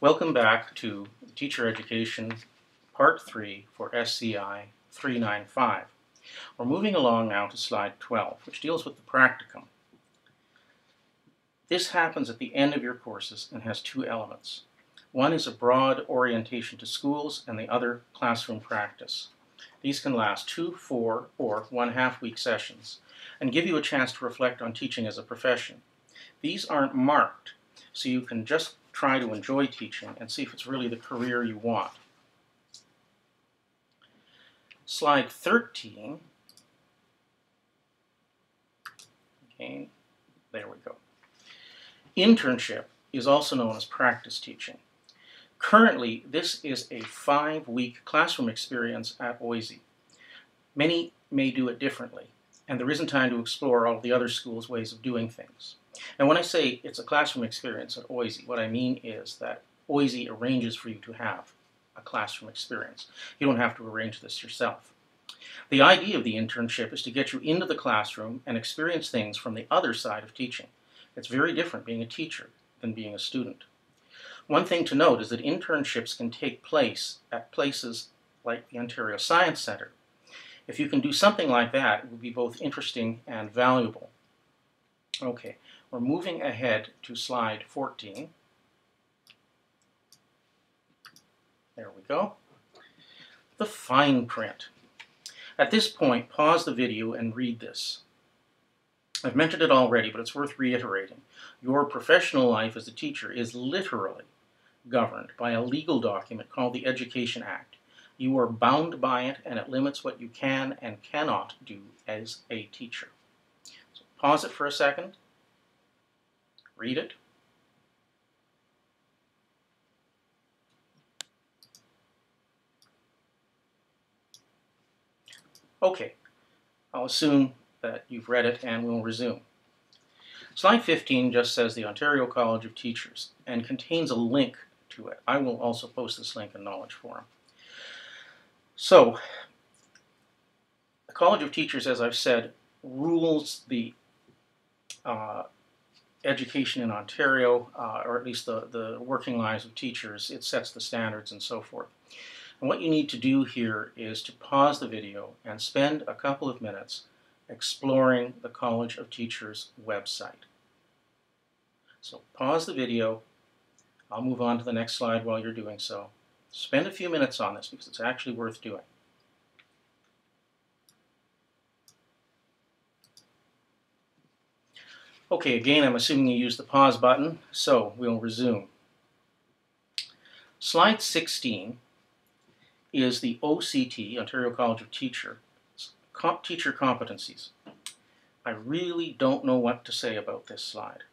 Welcome back to Teacher Education Part 3 for SCI 395. We're moving along now to slide 12, which deals with the practicum. This happens at the end of your courses and has two elements. One is a broad orientation to schools and the other classroom practice. These can last 2, 4, or 1/2 week sessions and give you a chance to reflect on teaching as a profession. These aren't marked, so you can just try to enjoy teaching and see if it's really the career you want. Slide 13. Okay, there we go. Internship is also known as practice teaching. Currently, this is a 5-week classroom experience at OISE. Many may do it differently, and there isn't time to explore all the other schools' ways of doing things. And when I say it's a classroom experience at OISE, what I mean is that OISE arranges for you to have a classroom experience. You don't have to arrange this yourself. The idea of the internship is to get you into the classroom and experience things from the other side of teaching. It's very different being a teacher than being a student. One thing to note is that internships can take place at places like the Ontario Science Centre. If you can do something like that, it will be both interesting and valuable. Okay, we're moving ahead to slide 14. There we go. The fine print. At this point, pause the video and read this. I've mentioned it already, but it's worth reiterating. Your professional life as a teacher is literally governed by a legal document called the Education Act. You are bound by it, and it limits what you can and cannot do as a teacher. So pause it for a second. Read it. Okay, I'll assume that you've read it and we'll resume. Slide 15 just says the Ontario College of Teachers and contains a link to it. I will also post this link in Knowledge Forum. So, the College of Teachers, as I've said, rules the education in Ontario, or at least the working lives of teachers. It sets the standards and so forth. And what you need to do here is to pause the video and spend a couple of minutes exploring the College of Teachers website. So pause the video. I'll move on to the next slide while you're doing so. Spend a few minutes on this because it's actually worth doing. Okay, again, I'm assuming you used the pause button, so we'll resume. Slide 16 is the OCT, Ontario College of Teacher competencies. I really don't know what to say about this slide.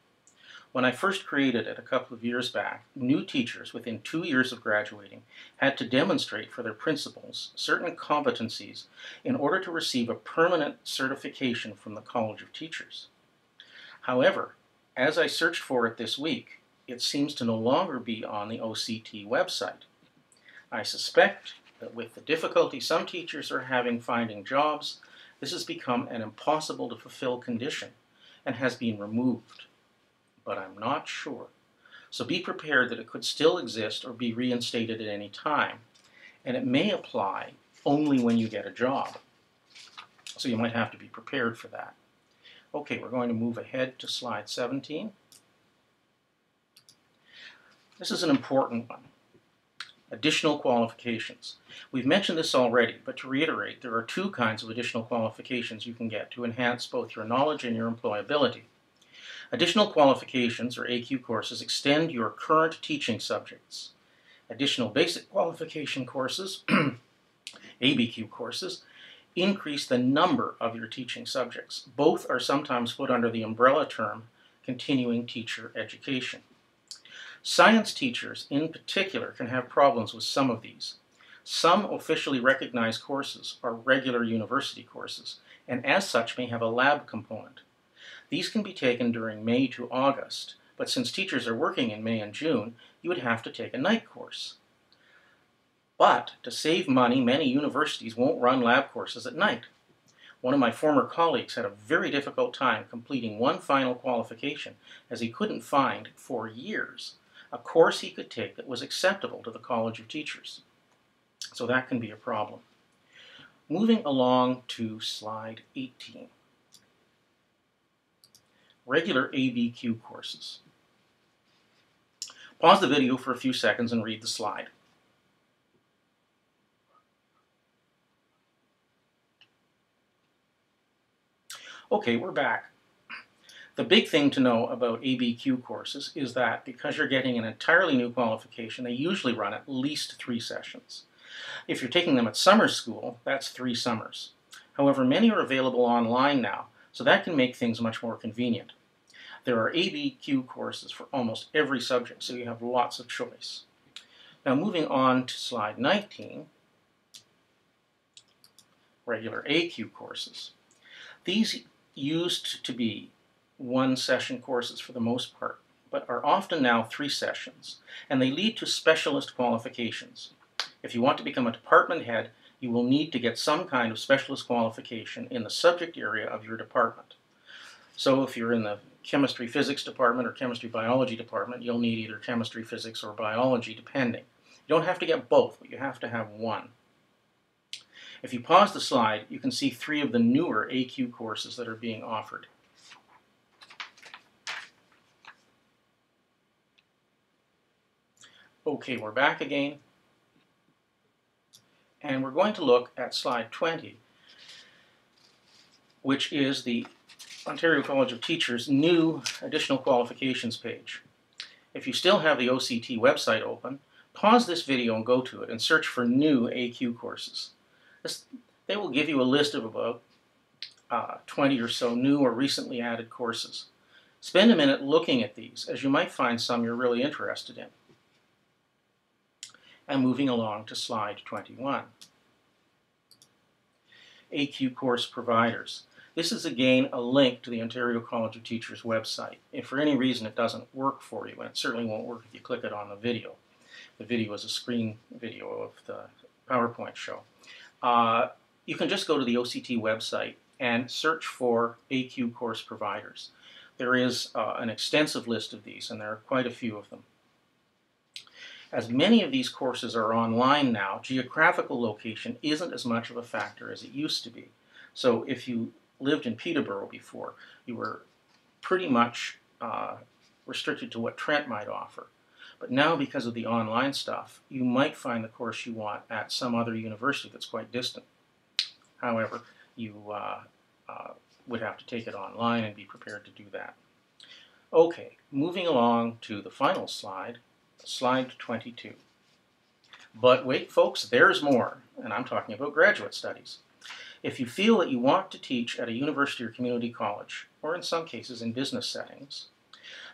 When I first created it a couple of years back, new teachers within 2 years of graduating had to demonstrate for their principals certain competencies in order to receive a permanent certification from the College of Teachers. However, as I searched for it this week, it seems to no longer be on the OCT website. I suspect that with the difficulty some teachers are having finding jobs, this has become an impossible to fulfill condition and has been removed. But I'm not sure. So be prepared that it could still exist or be reinstated at any time, and it may apply only when you get a job. So you might have to be prepared for that. Okay, we're going to move ahead to slide 17. This is an important one. Additional qualifications. We've mentioned this already, but to reiterate, there are 2 kinds of additional qualifications you can get to enhance both your knowledge and your employability. Additional qualifications, or AQ courses, extend your current teaching subjects. Additional basic qualification courses, ABQ courses, increase the number of your teaching subjects. Both are sometimes put under the umbrella term continuing teacher education. Science teachers, in particular, can have problems with some of these. Some officially recognized courses are regular university courses, and as such may have a lab component. These can be taken during May to August, but since teachers are working in May and June, you would have to take a night course. But to save money, many universities won't run lab courses at night. One of my former colleagues had a very difficult time completing one final qualification as he couldn't find, for years, a course he could take that was acceptable to the College of Teachers. So that can be a problem. Moving along to slide 18. Regular ABQ courses. Pause the video for a few seconds and read the slide. Okay, we're back. The big thing to know about ABQ courses is that because you're getting an entirely new qualification, they usually run at least 3 sessions. If you're taking them at summer school, that's 3 summers. However, many are available online now, so that can make things much more convenient. There are ABQ courses for almost every subject, so you have lots of choice. Now moving on to slide 19, regular AQ courses. These used to be 1-session courses for the most part, but are often now 3 sessions, and they lead to specialist qualifications. If you want to become a department head, you will need to get some kind of specialist qualification in the subject area of your department. So if you're in the chemistry physics department or chemistry biology department, you'll need either chemistry, physics, or biology, depending. You don't have to get both, but you have to have one. If you pause the slide, you can see 3 of the newer AQ courses that are being offered. Okay, we're back again, and we're going to look at slide 20, which is the Ontario College of Teachers' new additional qualifications page. If you still have the OCT website open, pause this video and go to it and search for new AQ courses. They will give you a list of about 20 or so new or recently added courses. Spend a minute looking at these, as you might find some you're really interested in. And moving along to slide 21. AQ course providers. This is again a link to the Ontario College of Teachers website. If for any reason it doesn't work for you, and it certainly won't work if you click it on the video. The video is a screen video of the PowerPoint show. You can just go to the OCT website and search for AQ course providers. There is an extensive list of these, and there are quite a few of them. As many of these courses are online now, geographical location isn't as much of a factor as it used to be. So if you lived in Peterborough before, you were pretty much restricted to what Trent might offer. But now, because of the online stuff, you might find the course you want at some other university that's quite distant. However, you would have to take it online and be prepared to do that. Okay, moving along to the final slide, slide 22. But wait, folks, there's more, and I'm talking about graduate studies. If you feel that you want to teach at a university or community college, or in some cases in business settings,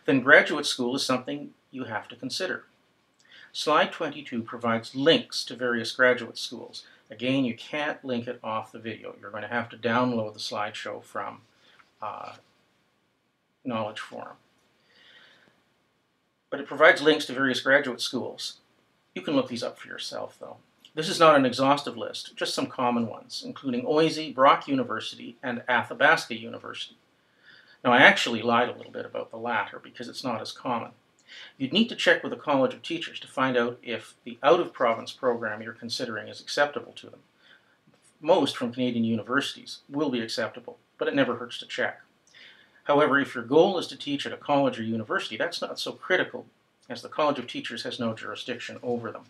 then graduate school is something you have to consider. Slide 22 provides links to various graduate schools. Again, you can't link it off the video. You're going to have to download the slideshow from Knowledge Forum. But it provides links to various graduate schools. You can look these up for yourself, though. This is not an exhaustive list, just some common ones, including OISE, Brock University, and Athabasca University. Now, I actually lied a little bit about the latter because it's not as common. You'd need to check with the College of Teachers to find out if the out-of-province program you're considering is acceptable to them. Most from Canadian universities will be acceptable, but it never hurts to check. However, if your goal is to teach at a college or university, that's not so critical, as the College of Teachers has no jurisdiction over them.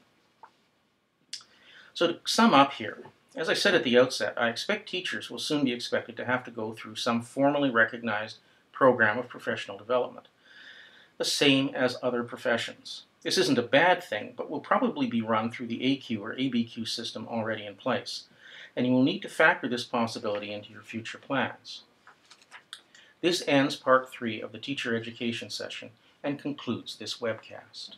So to sum up here, as I said at the outset, I expect teachers will soon be expected to have to go through some formally recognized program of professional development, the same as other professions. This isn't a bad thing, but will probably be run through the AQ or ABQ system already in place, and you will need to factor this possibility into your future plans. This ends Part 3 of the Teacher Education session and concludes this webcast.